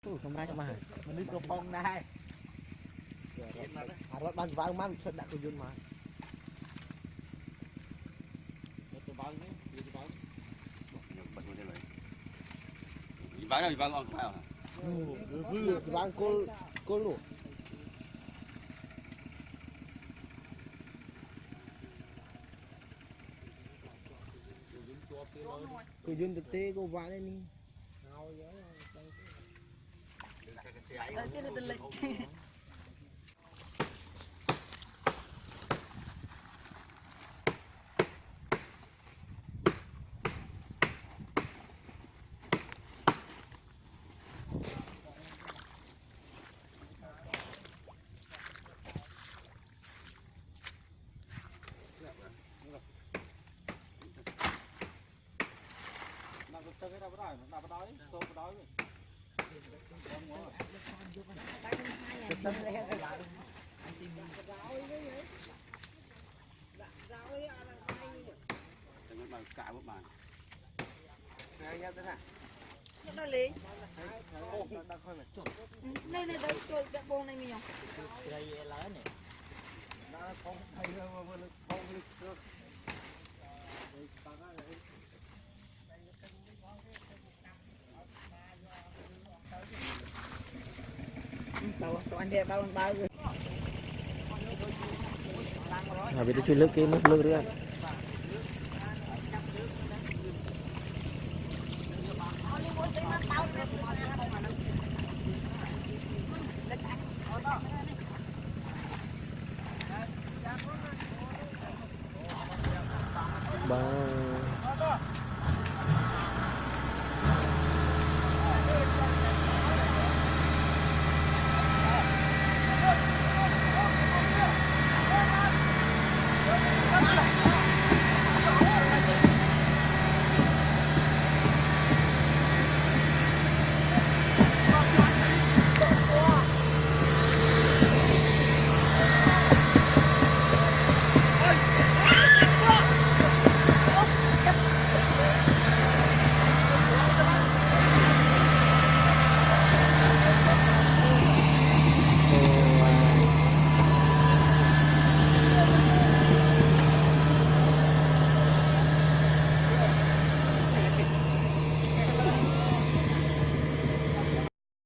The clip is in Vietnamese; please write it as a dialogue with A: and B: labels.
A: không ra cho mà
B: mình đi cột phong này
A: rớt ban vào man sẽ đã có duyên mà vang cô luôn cô duyên thực tế cô ván này
C: nó lấy này này đây tôi đã bông này mình nhỉ
B: đây lá này nó không thay đâu mà không
C: tao anh đẹp bao rồi
A: bây giờ chui nước kia nước nước nữa